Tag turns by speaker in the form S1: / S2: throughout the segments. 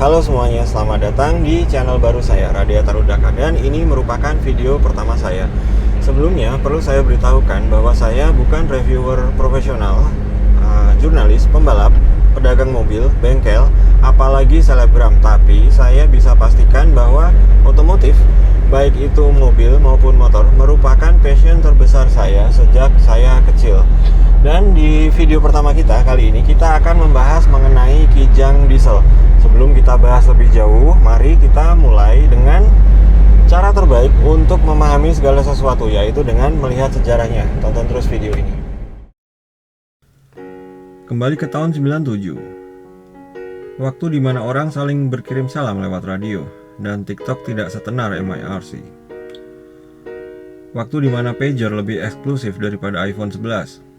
S1: Halo semuanya, selamat datang di channel baru saya, Radiator Udaka, dan ini merupakan video pertama saya. Sebelumnya, perlu saya beritahukan bahwa saya bukan reviewer profesional, jurnalis, pembalap, pedagang mobil, bengkel, apalagi selebgram. Tapi saya bisa pastikan bahwa otomotif, baik itu mobil maupun motor, merupakan passion terbesar saya sejak saya kecil. Dan di video pertama kita kali ini, kita akan membahas mengenai Kijang diesel. Sebelum kita bahas lebih jauh, mari kita mulai dengan cara terbaik untuk memahami segala sesuatu, yaitu dengan melihat sejarahnya. Tonton terus video ini. Kembali ke tahun 97, waktu dimana orang saling berkirim salam lewat radio, dan TikTok tidak setenar MIRC. Waktu dimana pager lebih eksklusif daripada iPhone 11.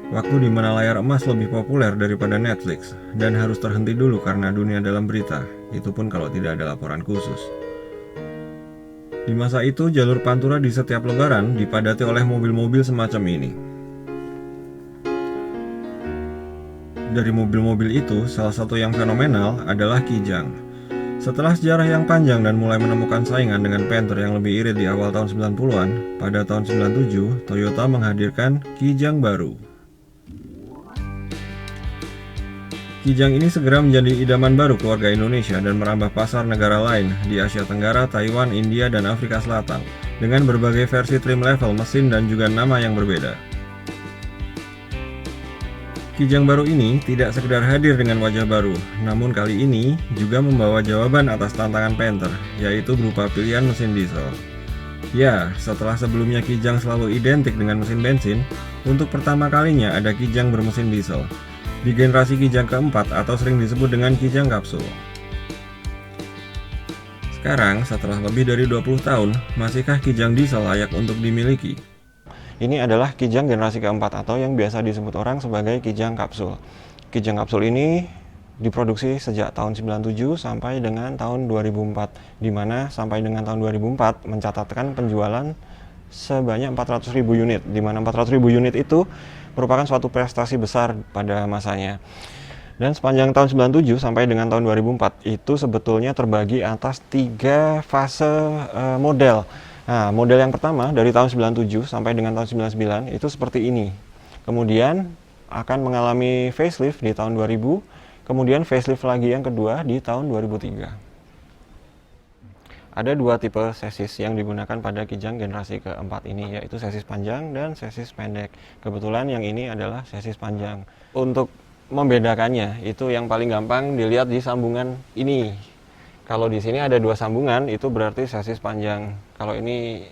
S1: Waktu di mana layar emas lebih populer daripada Netflix dan harus terhenti dulu karena dunia dalam berita, itu pun kalau tidak ada laporan khusus. Di masa itu, jalur Pantura di setiap lebaran dipadati oleh mobil-mobil semacam ini. Dari mobil-mobil itu, salah satu yang fenomenal adalah Kijang. Setelah sejarah yang panjang dan mulai menemukan saingan dengan Panther yang lebih irit di awal tahun 90-an, pada tahun 97, Toyota menghadirkan Kijang baru. Kijang ini segera menjadi idaman baru keluarga Indonesia dan merambah pasar negara lain di Asia Tenggara, Taiwan, India, dan Afrika Selatan dengan berbagai versi trim level, mesin, dan juga nama yang berbeda. Kijang baru ini tidak sekedar hadir dengan wajah baru, namun kali ini juga membawa jawaban atas tantangan Panther, yaitu berupa pilihan mesin diesel. Ya, setelah sebelumnya Kijang selalu identik dengan mesin bensin, untuk pertama kalinya ada Kijang bermesin diesel di generasi Kijang keempat atau sering disebut dengan Kijang kapsul. Sekarang, setelah lebih dari 20 tahun, masihkah Kijang diesel layak untuk dimiliki? Ini adalah Kijang generasi keempat atau yang biasa disebut orang sebagai Kijang kapsul. Kijang kapsul ini diproduksi sejak tahun 97 sampai dengan tahun 2004, di mana sampai dengan tahun 2004 mencatatkan penjualan sebanyak 400.000 unit, di mana 400.000 unit itu merupakan suatu prestasi besar pada masanya. Dan sepanjang tahun 97 sampai dengan tahun 2004 itu sebetulnya terbagi atas 3 fase model. Nah, model yang pertama dari tahun 97 sampai dengan tahun 99 itu seperti ini. Kemudian akan mengalami facelift di tahun 2000, kemudian facelift lagi yang kedua di tahun 2003. Ada 2 tipe chassis yang digunakan pada Kijang generasi keempat ini, yaitu chassis panjang dan chassis pendek. Kebetulan yang ini adalah chassis panjang. Untuk membedakannya, itu yang paling gampang dilihat di sambungan ini. Kalau di sini ada 2 sambungan, itu berarti chassis panjang. Kalau ini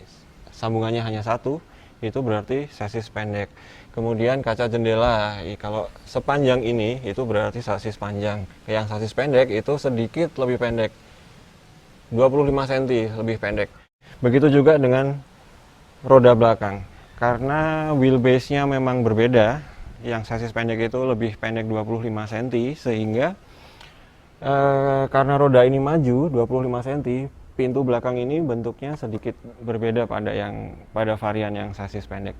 S1: sambungannya hanya 1, itu berarti chassis pendek. Kemudian kaca jendela, kalau sepanjang ini, itu berarti chassis panjang. Yang chassis pendek itu sedikit lebih pendek, 25 cm lebih pendek. Begitu juga dengan roda belakang. Karena wheelbase-nya memang berbeda, yang chassis pendek itu lebih pendek 25 cm, sehingga karena roda ini maju 25 cm, pintu belakang ini bentuknya sedikit berbeda pada varian yang chassis pendek.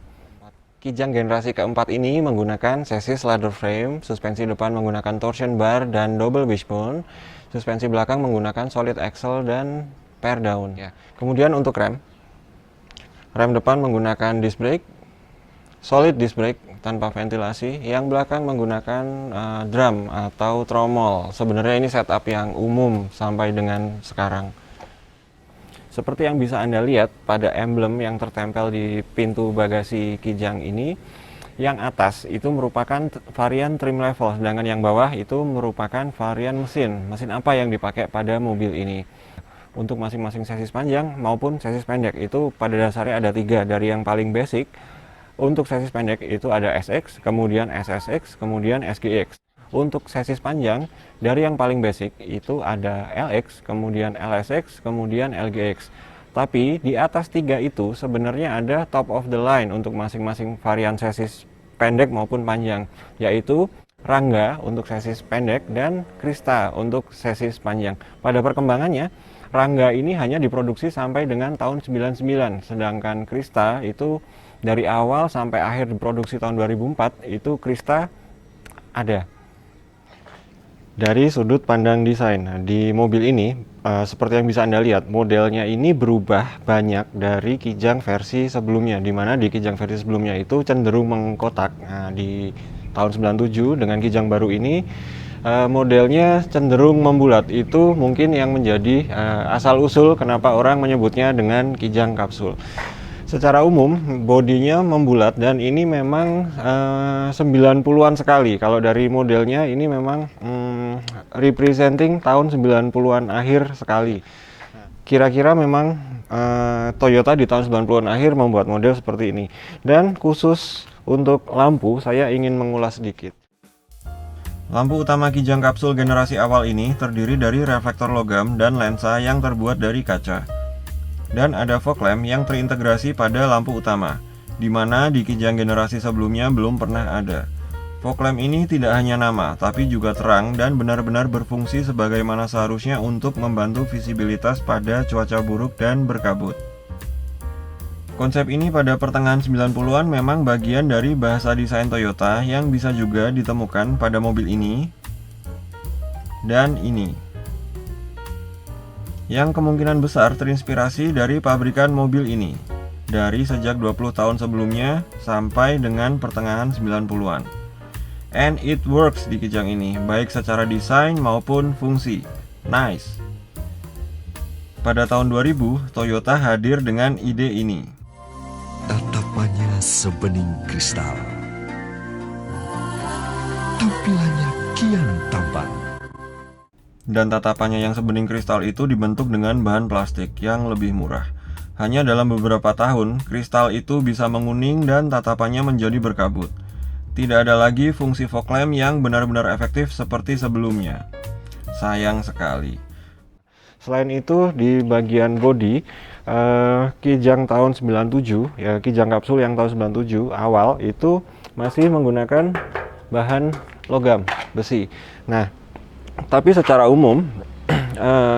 S1: Kijang generasi keempat ini menggunakan chassis ladder frame, suspensi depan menggunakan torsion bar dan double wishbone, suspensi belakang menggunakan solid axle dan pair down. Ya. Kemudian untuk rem depan menggunakan disc brake, solid disc brake tanpa ventilasi, yang belakang menggunakan drum atau tromol. Sebenarnya ini setup yang umum sampai dengan sekarang. Seperti yang bisa Anda lihat pada emblem yang tertempel di pintu bagasi Kijang ini, yang atas itu merupakan varian trim level, sedangkan yang bawah itu merupakan varian mesin apa yang dipakai pada mobil ini. Untuk masing-masing chassis panjang maupun chassis pendek itu pada dasarnya ada 3, dari yang paling basic. Untuk chassis pendek itu ada SX, kemudian SSX, kemudian SGX. Untuk chassis panjang, dari yang paling basic itu ada LX, kemudian LSX, kemudian LGX. Tapi di atas tiga itu sebenarnya ada top of the line untuk masing-masing varian chassis pendek maupun panjang, yaitu Rangga untuk chassis pendek dan Krista untuk chassis panjang. Pada perkembangannya, Rangga ini hanya diproduksi sampai dengan tahun 99, sedangkan Krista itu dari awal sampai akhir diproduksi tahun 2004, itu Krista ada. Dari sudut pandang desain, di mobil ini seperti yang bisa Anda lihat, modelnya ini berubah banyak dari Kijang versi sebelumnya, di mana di Kijang versi sebelumnya itu cenderung mengkotak. Nah, di tahun 97 dengan Kijang baru ini modelnya cenderung membulat. Itu mungkin yang menjadi asal-usul kenapa orang menyebutnya dengan Kijang kapsul. Secara umum bodinya membulat dan ini memang 90-an sekali. Kalau dari modelnya ini memang representing tahun 90-an akhir sekali. Kira-kira memang Toyota di tahun 90-an akhir membuat model seperti ini. Dan khusus untuk lampu saya ingin mengulas sedikit. Lampu utama Kijang kapsul generasi awal ini terdiri dari reflektor logam dan lensa yang terbuat dari kaca. Dan ada fog lamp yang terintegrasi pada lampu utama, di mana di Kijang generasi sebelumnya belum pernah ada. Fog lamp ini tidak hanya nama, tapi juga terang dan benar-benar berfungsi sebagaimana seharusnya untuk membantu visibilitas pada cuaca buruk dan berkabut. Konsep ini pada pertengahan 90-an memang bagian dari bahasa desain Toyota yang bisa juga ditemukan pada mobil ini dan ini, yang kemungkinan besar terinspirasi dari pabrikan mobil ini dari sejak 20 tahun sebelumnya sampai dengan pertengahan 90-an. And it works di Kijang ini, baik secara desain maupun fungsi. Nice. Pada tahun 2000, Toyota hadir dengan ide ini.
S2: Tatapannya sebening kristal, tampilannya kian tampan.
S1: Dan tatapannya yang sebening kristal itu dibentuk dengan bahan plastik yang lebih murah. Hanya dalam beberapa tahun, kristal itu bisa menguning dan tatapannya menjadi berkabut. Tidak ada lagi fungsi fog lamp yang benar-benar efektif seperti sebelumnya. Sayang sekali. Selain itu, di bagian bodi, Kijang tahun 97, ya Kijang kapsul yang tahun 97 awal itu masih menggunakan bahan logam, besi. Nah, tapi secara umum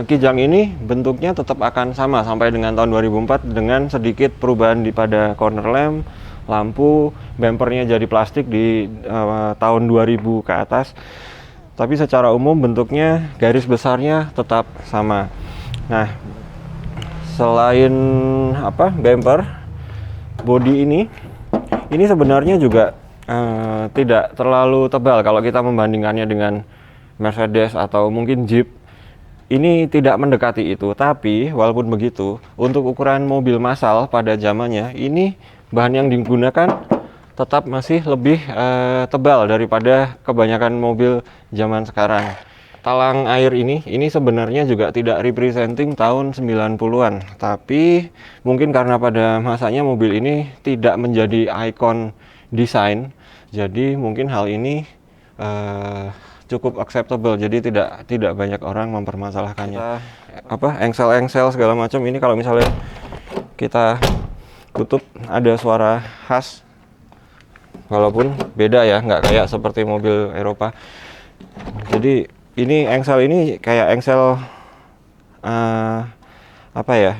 S1: Kijang ini bentuknya tetap akan sama sampai dengan tahun 2004 dengan sedikit perubahan pada corner lamp, lampu, bumpernya jadi plastik di tahun 2000 ke atas. Tapi secara umum bentuknya garis besarnya tetap sama. Nah, selain bumper, bodi ini sebenarnya juga tidak terlalu tebal kalau kita membandingkannya dengan Mercedes atau mungkin Jeep. Ini tidak mendekati itu, tapi walaupun begitu, untuk ukuran mobil massal pada zamannya, ini bahan yang digunakan tetap masih lebih tebal daripada kebanyakan mobil zaman sekarang. Talang air ini sebenarnya juga tidak representing tahun 90-an, tapi mungkin karena pada masanya mobil ini tidak menjadi ikon desain, jadi mungkin hal ini cukup acceptable, jadi tidak banyak orang mempermasalahkannya. Engsel-engsel segala macam ini kalau misalnya kita tutup ada suara khas, walaupun beda ya, nggak kayak seperti mobil Eropa. Jadi ini engsel ini kayak engsel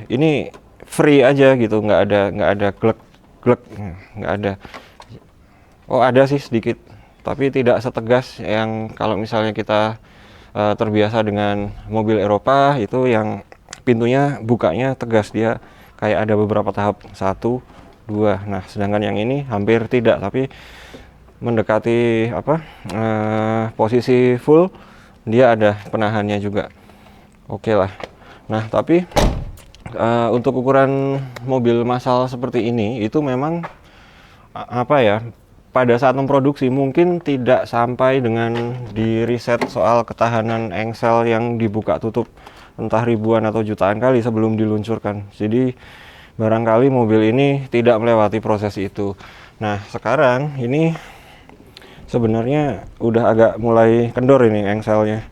S1: ini free aja gitu, nggak ada glek, nggak ada. Oh, ada sih sedikit, tapi tidak setegas yang kalau misalnya kita terbiasa dengan mobil Eropa itu yang pintunya bukanya tegas, dia kayak ada beberapa tahap, 1, 2. Nah, sedangkan yang ini hampir tidak, tapi mendekati posisi full, dia ada penahannya juga. Oke lah. Nah, tapi untuk ukuran mobil massal seperti ini itu memang pada saat memproduksi mungkin tidak sampai dengan di riset soal ketahanan engsel yang dibuka tutup entah ribuan atau jutaan kali sebelum diluncurkan. Jadi barangkali mobil ini tidak melewati proses itu. Nah, sekarang ini sebenarnya udah agak mulai kendor ini engselnya.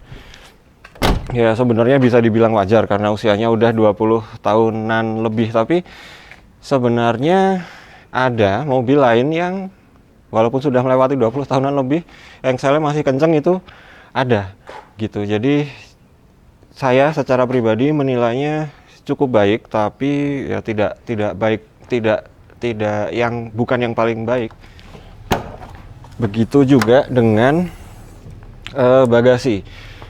S1: Ya sebenarnya bisa dibilang wajar karena usianya udah 20 tahunan lebih, tapi sebenarnya ada mobil lain yang walaupun sudah melewati 20 tahunan lebih, engselnya masih kenceng, itu ada gitu. Jadi saya secara pribadi menilainya cukup baik, tapi ya tidak baik, tidak yang bukan yang paling baik. Begitu juga dengan bagasi.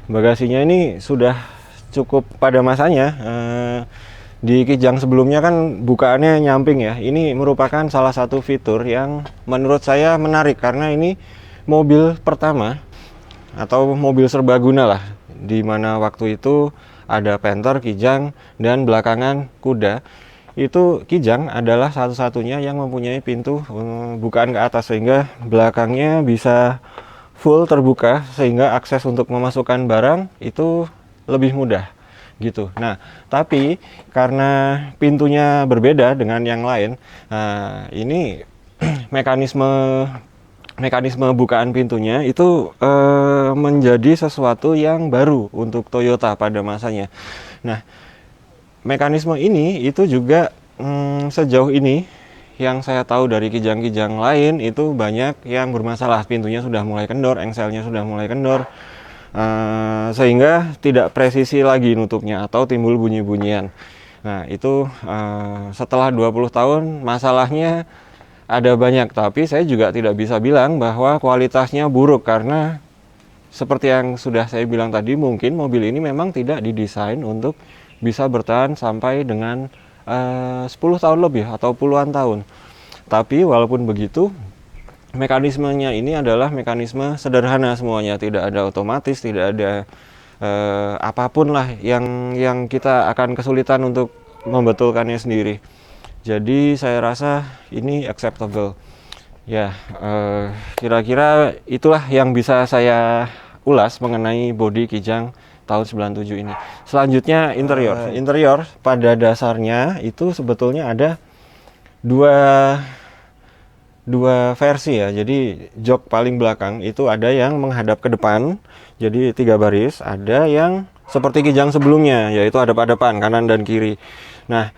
S1: Bagasinya ini sudah cukup pada masanya. Di Kijang sebelumnya kan bukaannya nyamping ya. Ini merupakan salah satu fitur yang menurut saya menarik karena ini mobil pertama atau mobil serbaguna lah, di mana waktu itu ada Panther, Kijang, dan belakangan Kuda. Itu Kijang adalah satu-satunya yang mempunyai pintu bukaan ke atas sehingga belakangnya bisa full terbuka sehingga akses untuk memasukkan barang itu lebih mudah gitu. Nah, tapi karena pintunya berbeda dengan yang lain, ini mekanisme bukaan pintunya itu menjadi sesuatu yang baru untuk Toyota pada masanya. Nah, mekanisme ini itu juga sejauh ini yang saya tahu dari Kijang-Kijang lain itu banyak yang bermasalah, pintunya sudah mulai kendor, engselnya sudah mulai kendor, sehingga tidak presisi lagi nutupnya atau timbul bunyi-bunyian. Nah itu setelah 20 tahun masalahnya ada banyak, tapi saya juga tidak bisa bilang bahwa kualitasnya buruk karena seperti yang sudah saya bilang tadi, mungkin mobil ini memang tidak didesain untuk bisa bertahan sampai dengan 10 tahun lebih atau puluhan tahun. Tapi walaupun begitu, mekanismenya ini adalah mekanisme sederhana semuanya, tidak ada otomatis, tidak ada apapun lah yang kita akan kesulitan untuk membetulkannya sendiri. Jadi saya rasa ini acceptable. Ya, kira-kira itulah yang bisa saya ulas mengenai bodi Kijang tahun 97 ini. Selanjutnya interior. Interior pada dasarnya itu sebetulnya ada dua versi ya. Jadi jok paling belakang itu ada yang menghadap ke depan, jadi 3 baris. Ada yang seperti Kijang sebelumnya, yaitu hadap-hadapan kanan dan kiri. Nah,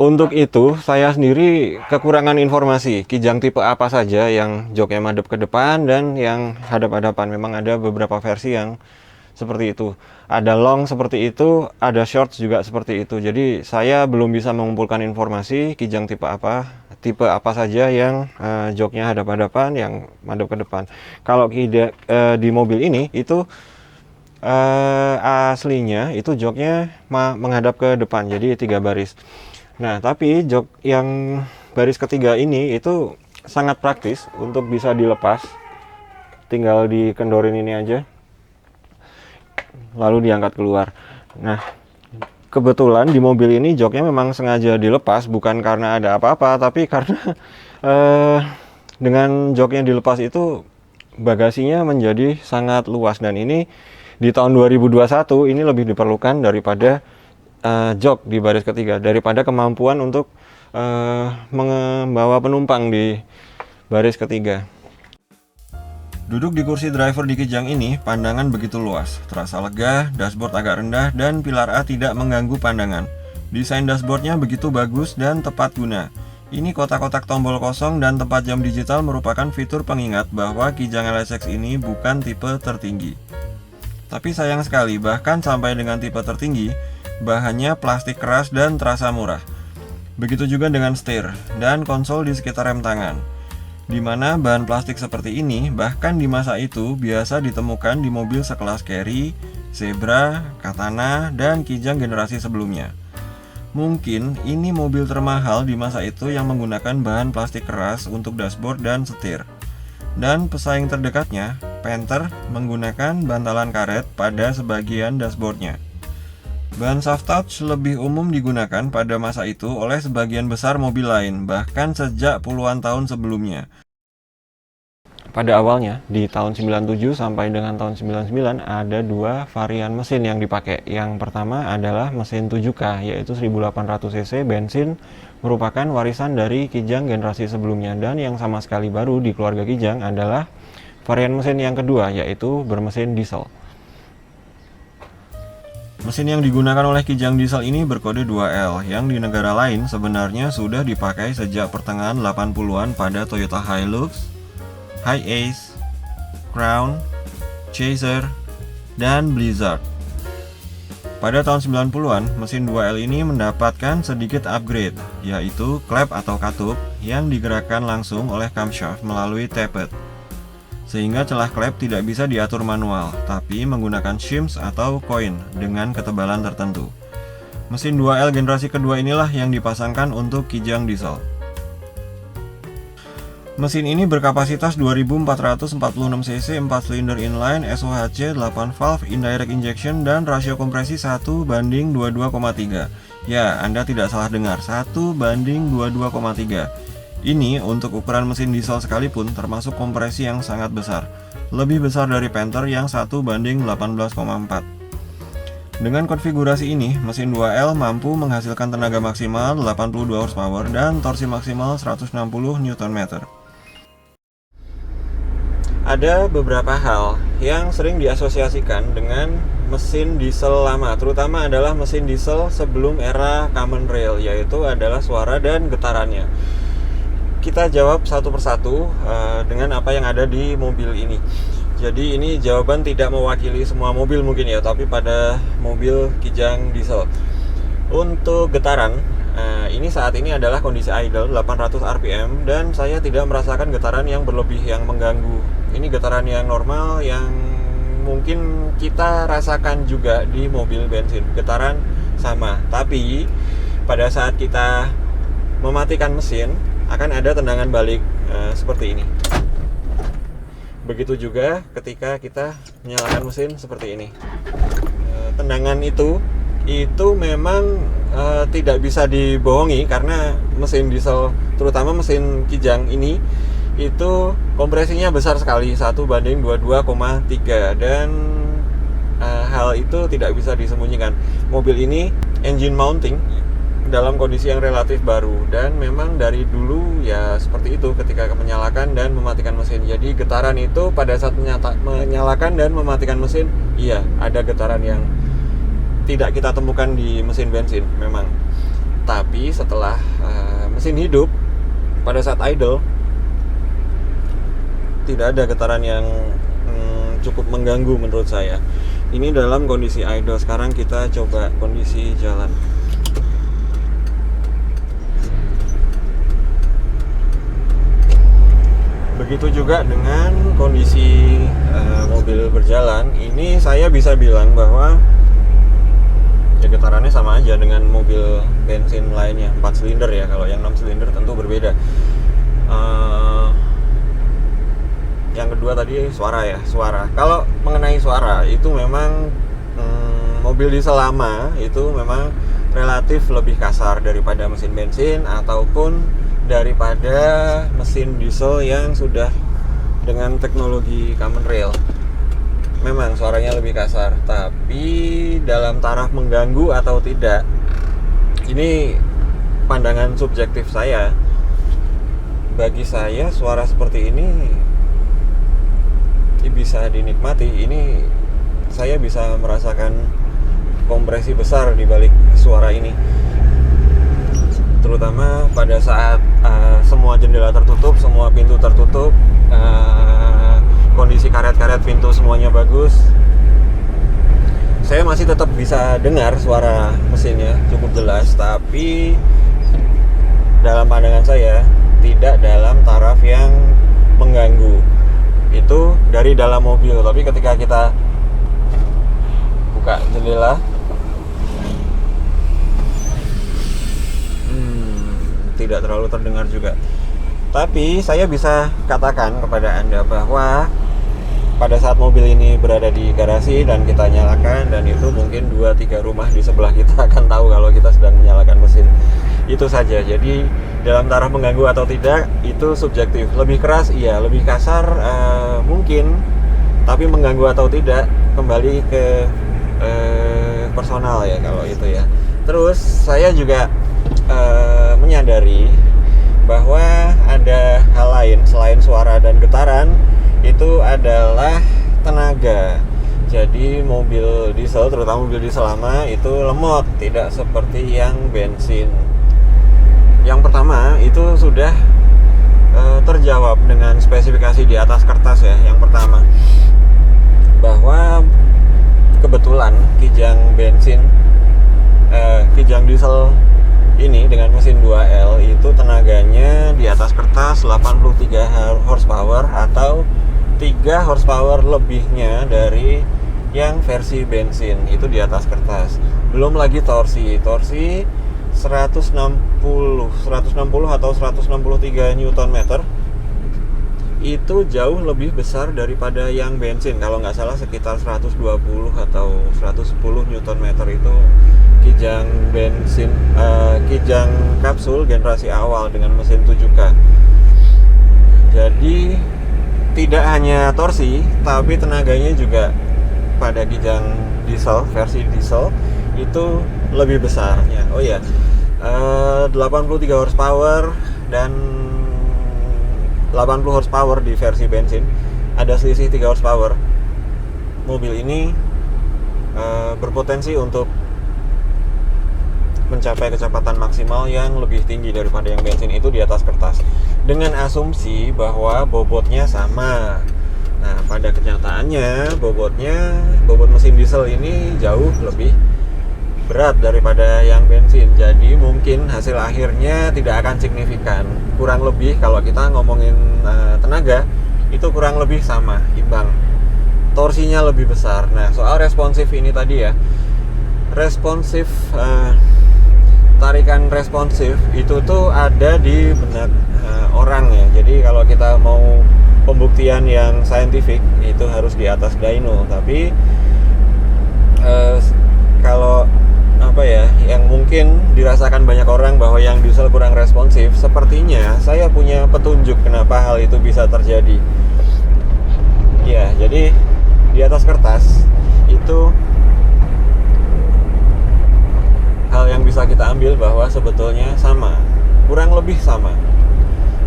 S1: untuk itu saya sendiri kekurangan informasi Kijang tipe apa saja yang joknya madep ke depan dan yang hadap-hadapan. Memang ada beberapa versi yang seperti itu, ada long seperti itu, ada short juga seperti itu. Jadi saya belum bisa mengumpulkan informasi Kijang tipe apa saja yang joknya hadap-hadapan, yang madep ke depan. Kalau di mobil ini itu aslinya itu joknya menghadap ke depan, jadi 3 baris. Nah, tapi jok yang baris ketiga ini itu sangat praktis untuk bisa dilepas. Tinggal dikendorin ini aja, lalu diangkat keluar. Nah, kebetulan di mobil ini joknya memang sengaja dilepas, bukan karena ada apa-apa, tapi karena dengan joknya dilepas itu bagasinya menjadi sangat luas. Dan ini di tahun 2021 ini lebih diperlukan daripada jok di baris ketiga, daripada kemampuan untuk membawa penumpang di baris ketiga. Duduk di kursi driver di Kijang ini, pandangan begitu luas, terasa lega, dashboard agak rendah, dan pilar A tidak mengganggu pandangan. Desain dashboardnya begitu bagus dan tepat guna. Ini kotak-kotak tombol kosong dan tempat jam digital merupakan fitur pengingat bahwa Kijang LSX ini bukan tipe tertinggi. Tapi sayang sekali, bahkan sampai dengan tipe tertinggi, bahannya plastik keras dan terasa murah. Begitu juga dengan setir dan konsol di sekitar rem tangan, di mana bahan plastik seperti ini bahkan di masa itu biasa ditemukan di mobil sekelas Carry, Zebra, Katana, dan Kijang generasi sebelumnya. Mungkin ini mobil termahal di masa itu yang menggunakan bahan plastik keras untuk dashboard dan setir. Dan pesaing terdekatnya, Panther, menggunakan bantalan karet pada sebagian dashboardnya. Bahan soft touch lebih umum digunakan pada masa itu oleh sebagian besar mobil lain, bahkan sejak puluhan tahun sebelumnya. Pada awalnya, di tahun 97 sampai dengan tahun 99, ada 2 varian mesin yang dipakai. Yang pertama adalah mesin 7K, yaitu 1800 cc bensin, merupakan warisan dari Kijang generasi sebelumnya. Dan yang sama sekali baru di keluarga Kijang adalah varian mesin yang kedua yaitu bermesin diesel. Mesin yang digunakan oleh Kijang diesel ini berkode 2L yang di negara lain sebenarnya sudah dipakai sejak pertengahan 80-an pada Toyota Hilux, Hiace, Crown, Chaser, dan Blizzard. Pada tahun 90-an, mesin 2L ini mendapatkan sedikit upgrade, yaitu klep atau katup yang digerakkan langsung oleh camshaft melalui tappet. Sehingga celah klep tidak bisa diatur manual, tapi menggunakan shims atau koin dengan ketebalan tertentu. Mesin 2L generasi kedua inilah yang dipasangkan untuk Kijang diesel. Mesin ini berkapasitas 2446 cc 4 silinder inline SOHC 8 valve indirect injection dan rasio kompresi 1:22,3. Ya, Anda tidak salah dengar, 1:22,3. Ini untuk ukuran mesin diesel sekalipun termasuk kompresi yang sangat besar, lebih besar dari Panther yang 1:18,4. Dengan konfigurasi ini, mesin 2L mampu menghasilkan tenaga maksimal 82 horsepower dan torsi maksimal 160 Nm. Ada beberapa hal yang sering diasosiasikan dengan mesin diesel lama, terutama adalah mesin diesel sebelum era Common Rail, yaitu adalah suara dan getarannya. Kita jawab satu persatu dengan apa yang ada di mobil ini. Jadi ini jawaban tidak mewakili semua mobil mungkin ya, tapi pada mobil Kijang diesel. Untuk getaran, ini saat ini adalah kondisi idle 800 rpm dan saya tidak merasakan getaran yang berlebih yang mengganggu. Ini getaran yang normal yang mungkin kita rasakan juga di mobil bensin. Getaran sama, tapi pada saat kita mematikan mesin akan ada tendangan balik seperti ini. Begitu juga ketika kita menyalakan mesin seperti ini. Tendangan itu memang tidak bisa dibohongi karena mesin diesel, terutama mesin Kijang ini, itu kompresinya besar sekali, 1:22,3, dan hal itu tidak bisa disembunyikan. Mobil ini engine mounting dalam kondisi yang relatif baru, dan memang dari dulu ya seperti itu ketika menyalakan dan mematikan mesin. Jadi getaran itu pada saat menyalakan dan mematikan mesin, iya ada getaran yang tidak kita temukan di mesin bensin memang. Tapi setelah mesin hidup, pada saat idle tidak ada getaran yang cukup mengganggu menurut saya. Ini dalam kondisi idle. Sekarang kita coba kondisi jalan. Begitu juga dengan kondisi mobil berjalan. Ini saya bisa bilang bahwa ya getarannya sama aja dengan mobil bensin lainnya, 4 silinder ya. Kalau yang 6 silinder tentu berbeda. Yang kedua tadi suara. Kalau mengenai suara, itu memang mobil diesel lama itu memang relatif lebih kasar daripada mesin bensin ataupun daripada mesin diesel yang sudah dengan teknologi Common Rail. Memang suaranya lebih kasar, tapi dalam taraf mengganggu atau tidak, ini pandangan subjektif saya. Bagi saya suara seperti ini bisa dinikmati. Ini saya bisa merasakan kompresi besar di balik suara ini, terutama pada saat semua jendela tertutup, semua pintu tertutup, kondisi karet-karet pintu semuanya bagus. Saya masih tetap bisa dengar suara mesinnya cukup jelas, tapi dalam pandangan saya tidak dalam taraf yang mengganggu. Itu dari dalam mobil, tapi ketika kita buka jendela, tidak terlalu terdengar juga. Tapi saya bisa katakan kepada Anda bahwa pada saat mobil ini berada di garasi dan kita nyalakan, dan itu mungkin 2-3 rumah di sebelah kita akan tahu kalau kita sedang menyalakan mesin. Itu saja. Jadi dalam taraf mengganggu atau tidak itu subjektif. Lebih keras iya, lebih kasar mungkin, tapi mengganggu atau tidak kembali ke personal ya kalau itu ya. Terus saya juga menyadari bahwa ada hal lain selain suara dan getaran itu adalah tenaga. Jadi mobil diesel, terutama mobil diesel lama itu lemot, tidak seperti yang bensin. Yang pertama itu sudah terjawab dengan spesifikasi di atas kertas ya. Yang pertama, bahwa kebetulan kijang diesel ini dengan mesin 2L itu tenaganya di atas kertas 83 horsepower atau 3 horsepower lebihnya dari yang versi bensin, itu di atas kertas. Belum lagi torsi 160 atau 163 Nm itu jauh lebih besar daripada yang bensin. Kalau nggak salah sekitar 120 atau 110 Nm itu kijang bensin, kijang kapsul generasi awal dengan mesin 7K. Jadi tidak hanya torsi, tapi tenaganya juga pada kijang diesel, versi diesel itu lebih besar ya. Oh ya, 83 horsepower dan 80 horsepower di versi bensin, ada selisih 3 horsepower. Mobil ini berpotensi untuk mencapai kecepatan maksimal yang lebih tinggi daripada yang bensin itu di atas kertas, dengan asumsi bahwa bobotnya sama. Nah, pada kenyataannya bobot mesin diesel ini jauh lebih berat daripada yang bensin. Jadi mungkin hasil akhirnya tidak akan signifikan. Kurang lebih kalau kita ngomongin tenaga itu kurang lebih sama, imbang. Torsinya lebih besar. Nah, soal responsif ini tadi ya, responsif, tarikan responsif itu tuh ada di benak orang ya. Jadi kalau kita mau pembuktian yang saintifik itu harus di atas dyno. Tapi kalau apa ya, yang mungkin dirasakan banyak orang bahwa yang diesel kurang responsif, sepertinya saya punya petunjuk kenapa hal itu bisa terjadi. Ya, jadi di atas kertas itu hal yang bisa kita ambil bahwa sebetulnya sama, kurang lebih sama.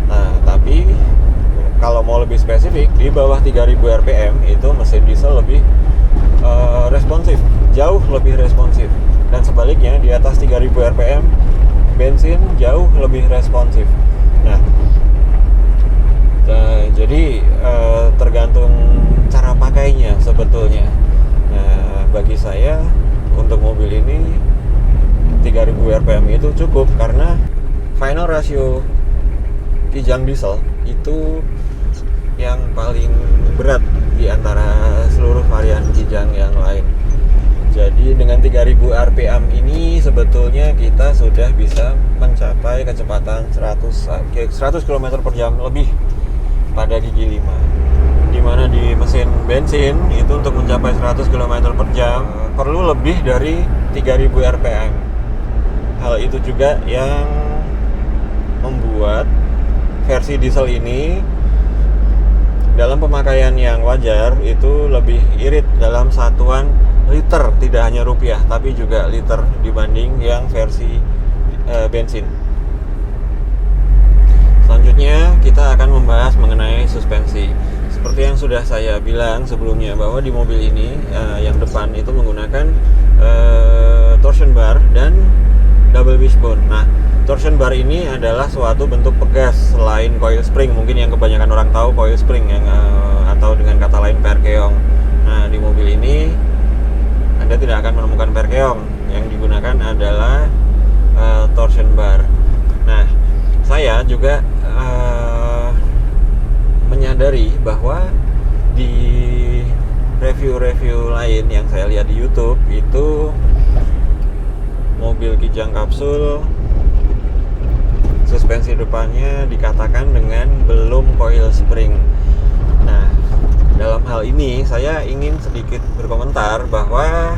S1: Nah, tapi kalau mau lebih spesifik, di bawah 3000 rpm itu mesin diesel lebih responsif, jauh lebih responsif. Dan sebaliknya di atas 3000 rpm bensin jauh lebih responsif. Nah, jadi tergantung cara pakainya sebetulnya. Nah, bagi saya untuk mobil ini 3000 rpm itu cukup, karena final ratio kijang diesel itu yang paling berat di antara seluruh varian kijang yang lain. Jadi dengan 3000 rpm ini sebetulnya kita sudah bisa mencapai kecepatan 100 km per jam lebih pada gigi 5. Dimana di mesin bensin itu untuk mencapai 100 km per jam perlu lebih dari 3000 rpm. Hal itu juga yang membuat versi diesel ini dalam pemakaian yang wajar itu lebih irit dalam satuan liter, tidak hanya rupiah tapi juga liter dibanding yang versi bensin. Selanjutnya kita akan membahas mengenai suspensi. Seperti yang sudah saya bilang sebelumnya, bahwa di mobil ini yang depan itu menggunakan torsion bar dan double wishbone. Nah, torsion bar ini adalah suatu bentuk pegas selain coil spring, mungkin yang kebanyakan orang tahu coil spring yang atau dengan kata lain perkeong. Nah, di mobil ini Anda tidak akan menemukan perkeong, yang digunakan adalah torsion bar. Nah, saya juga menyadari bahwa di review-review lain yang saya lihat di YouTube itu mobil kijang kapsul suspensi depannya dikatakan dengan belum coil spring. Nah, dalam hal ini saya ingin sedikit berkomentar bahwa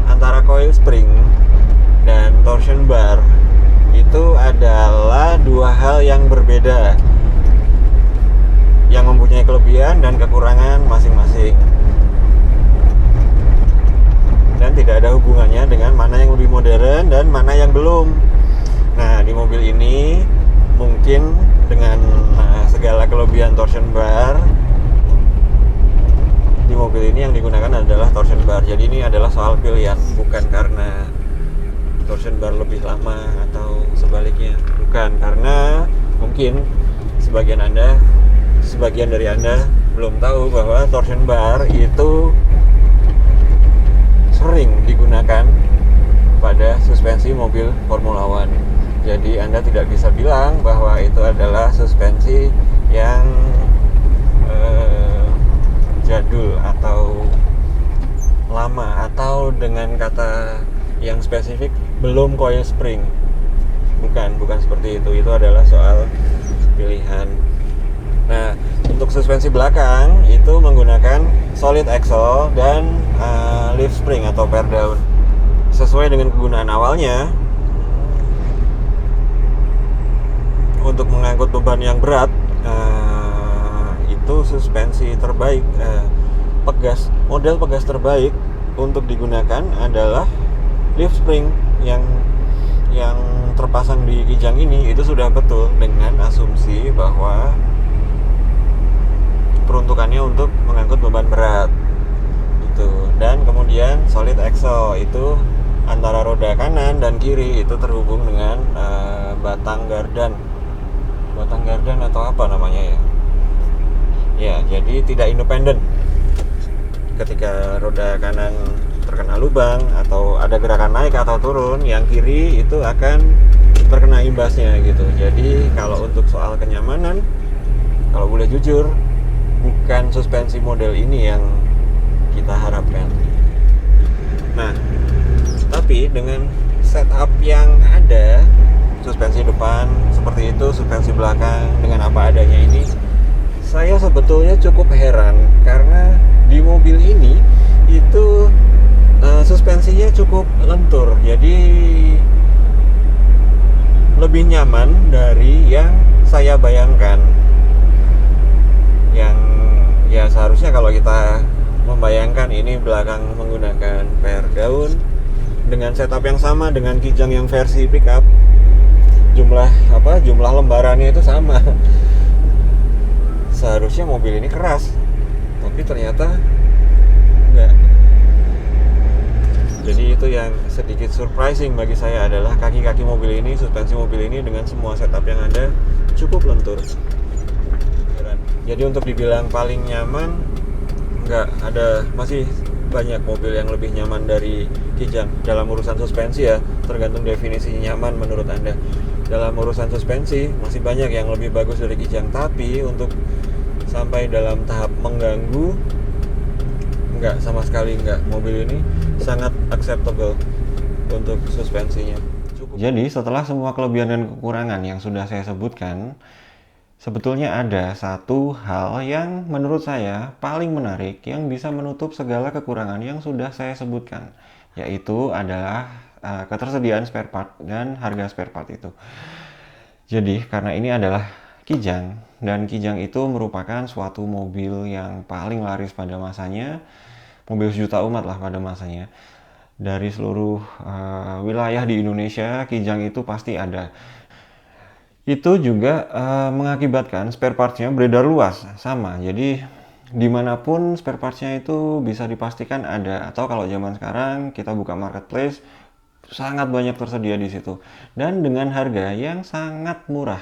S1: antara coil spring dan torsion bar itu adalah dua hal yang berbeda, yang mempunyai kelebihan dan kekurangan masing-masing, dan tidak ada hubungannya dengan mana yang lebih modern dan mana yang belum. Nah, di mobil ini mungkin dengan segala kelebihan torsion bar sini yang digunakan adalah torsion bar. Jadi ini adalah soal pilihan, bukan karena torsion bar lebih lama atau sebaliknya. Bukan, karena mungkin sebagian dari Anda belum tahu bahwa torsion bar itu sering digunakan pada suspensi mobil Formula One. Jadi Anda tidak bisa bilang bahwa itu adalah suspensi yang jadul atau lama, atau dengan kata yang spesifik belum coil spring. Bukan seperti itu. Itu adalah soal pilihan. Nah, untuk suspensi belakang itu menggunakan solid axle dan leaf spring atau per daun. Sesuai dengan kegunaan awalnya, untuk mengangkut beban yang berat, itu suspensi terbaik, model pegas terbaik untuk digunakan adalah leaf spring yang terpasang di kijang ini. Itu sudah betul dengan asumsi bahwa peruntukannya untuk mengangkut beban berat gitu. Dan kemudian solid axle itu antara roda kanan dan kiri itu terhubung dengan batang gardan atau apa namanya ya, jadi tidak independen. Ketika roda kanan terkena lubang atau ada gerakan naik atau turun, yang kiri itu akan terkena imbasnya gitu. Jadi kalau untuk soal kenyamanan, kalau boleh jujur, bukan suspensi model ini yang kita harapkan. Nah, tapi dengan setup yang ada, suspensi depan seperti itu, suspensi belakang dengan apa adanya ini, saya sebetulnya cukup heran karena di mobil ini itu suspensinya cukup lentur, jadi lebih nyaman dari yang saya bayangkan. Yang ya seharusnya kalau kita membayangkan ini belakang menggunakan per daun dengan setup yang sama dengan kijang yang versi pickup, jumlah lembarannya itu sama. Seharusnya mobil ini keras, tapi ternyata enggak. Jadi itu yang sedikit surprising bagi saya adalah kaki-kaki mobil ini, suspensi mobil ini dengan semua setup yang ada cukup lentur. Jadi untuk dibilang paling nyaman, enggak, masih banyak mobil yang lebih nyaman dari kijang dalam urusan suspensi ya, tergantung definisi nyaman menurut Anda. Dalam urusan suspensi masih banyak yang lebih bagus dari kijang, tapi untuk sampai dalam tahap mengganggu, enggak, sama sekali enggak. Mobil ini sangat acceptable untuk suspensinya. Cukup. Jadi setelah semua kelebihan dan kekurangan yang sudah saya sebutkan, sebetulnya ada satu hal yang menurut saya paling menarik yang bisa menutup segala kekurangan yang sudah saya sebutkan, yaitu adalah ketersediaan spare part dan harga spare part itu. Jadi karena ini adalah kijang, dan kijang itu merupakan suatu mobil yang paling laris pada masanya, mobil sejuta umat lah pada masanya. Dari seluruh wilayah di Indonesia, kijang itu pasti ada. Itu juga mengakibatkan spare parts-nya beredar luas, sama. Jadi dimanapun spare parts-nya itu bisa dipastikan ada, atau kalau zaman sekarang kita buka marketplace, sangat banyak tersedia di situ. Dan dengan harga yang sangat murah,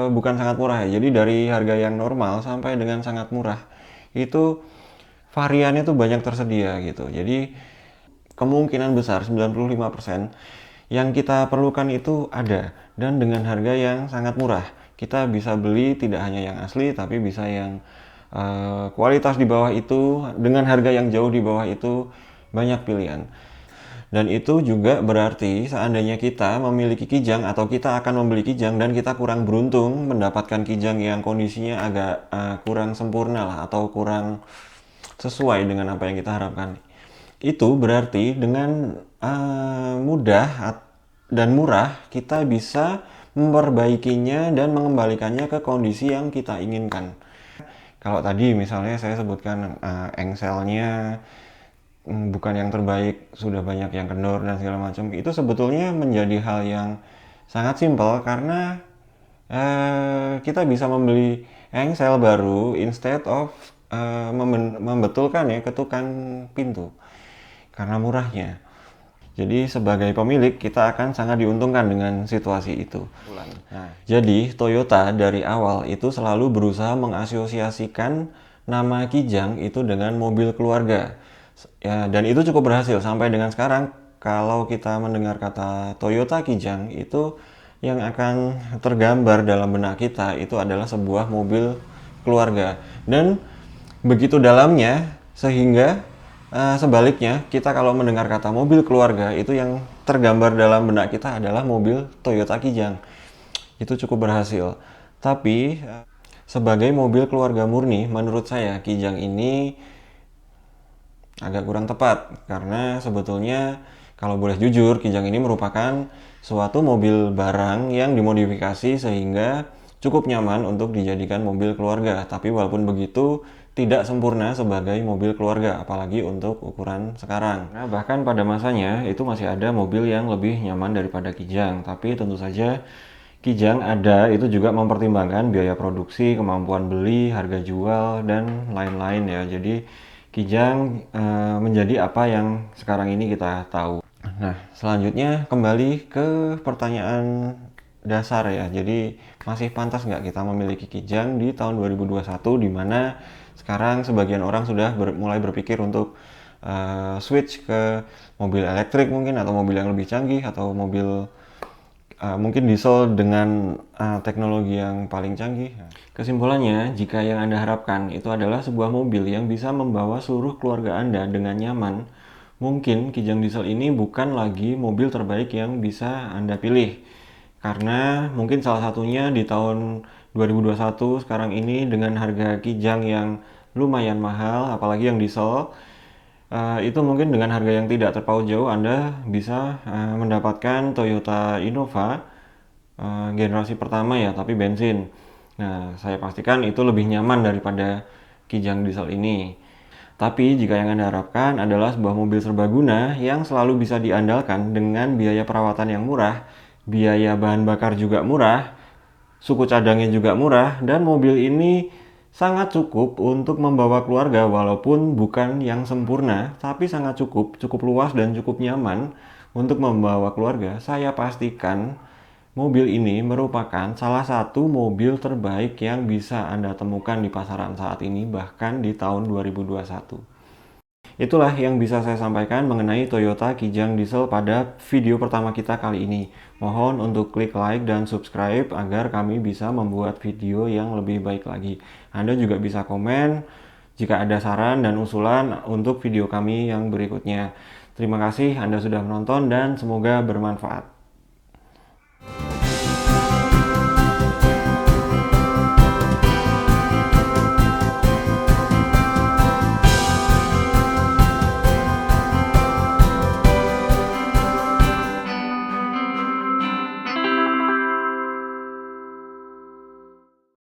S1: bukan sangat murah ya, jadi dari harga yang normal sampai dengan sangat murah, itu variannya tuh banyak tersedia gitu. Jadi kemungkinan besar 95% yang kita perlukan itu ada, dan dengan harga yang sangat murah. Kita bisa beli tidak hanya yang asli, tapi bisa yang kualitas di bawah itu dengan harga yang jauh di bawah itu, banyak pilihan. Dan itu juga berarti seandainya kita memiliki kijang atau kita akan membeli kijang dan kita kurang beruntung mendapatkan kijang yang kondisinya agak kurang sempurna lah, atau kurang sesuai dengan apa yang kita harapkan, itu berarti dengan mudah dan murah kita bisa memperbaikinya dan mengembalikannya ke kondisi yang kita inginkan. Kalau tadi misalnya saya sebutkan engselnya bukan yang terbaik, sudah banyak yang kendor dan segala macam, itu sebetulnya menjadi hal yang sangat simpel karena kita bisa membeli engsel baru instead of membetulkan ya ketukan pintu karena murahnya. Jadi sebagai pemilik kita akan sangat diuntungkan dengan situasi itu. Nah, jadi Toyota dari awal itu selalu berusaha mengasosiasikan nama Kijang itu dengan mobil keluarga. Ya, dan itu cukup berhasil sampai dengan sekarang. Kalau kita mendengar kata Toyota Kijang, itu yang akan tergambar dalam benak kita itu adalah sebuah mobil keluarga. Dan begitu dalamnya sehingga sebaliknya kita kalau mendengar kata mobil keluarga itu yang tergambar dalam benak kita adalah mobil Toyota Kijang. Itu cukup berhasil. Tapi sebagai mobil keluarga murni, menurut saya Kijang ini agak kurang tepat karena sebetulnya kalau boleh jujur, Kijang ini merupakan suatu mobil barang yang dimodifikasi sehingga cukup nyaman untuk dijadikan mobil keluarga. Tapi walaupun begitu, tidak sempurna sebagai mobil keluarga, apalagi untuk ukuran sekarang. Nah, bahkan pada masanya itu masih ada mobil yang lebih nyaman daripada Kijang. Tapi tentu saja Kijang ada itu juga mempertimbangkan biaya produksi, kemampuan beli, harga jual, dan lain-lain ya. Jadi Kijang menjadi apa yang sekarang ini kita tahu. Nah, selanjutnya kembali ke pertanyaan dasar ya. Jadi masih pantas nggak kita memiliki Kijang di tahun 2021 di mana sekarang sebagian orang sudah mulai berpikir untuk switch ke mobil elektrik mungkin atau mobil yang lebih canggih atau mobil mungkin diesel dengan teknologi yang paling canggih. Kesimpulannya, jika yang Anda harapkan itu adalah sebuah mobil yang bisa membawa seluruh keluarga Anda dengan nyaman, mungkin Kijang diesel ini bukan lagi mobil terbaik yang bisa Anda pilih. Karena mungkin salah satunya di tahun 2021 sekarang ini dengan harga Kijang yang lumayan mahal, apalagi yang diesel, itu mungkin dengan harga yang tidak terpaut jauh Anda bisa mendapatkan Toyota Innova generasi pertama ya, tapi bensin. Nah, saya pastikan itu lebih nyaman daripada Kijang diesel ini. Tapi jika yang Anda harapkan adalah sebuah mobil serbaguna yang selalu bisa diandalkan dengan biaya perawatan yang murah, biaya bahan bakar juga murah, suku cadangnya juga murah, dan mobil ini sangat cukup untuk membawa keluarga walaupun bukan yang sempurna, tapi sangat cukup luas dan cukup nyaman untuk membawa keluarga. Saya pastikan mobil ini merupakan salah satu mobil terbaik yang bisa Anda temukan di pasaran saat ini, bahkan di tahun 2021. Itulah yang bisa saya sampaikan mengenai Toyota Kijang Diesel pada video pertama kita kali ini. Mohon untuk klik like dan subscribe agar kami bisa membuat video yang lebih baik lagi. Anda juga bisa komen jika ada saran dan usulan untuk video kami yang berikutnya. Terima kasih Anda sudah menonton dan semoga bermanfaat.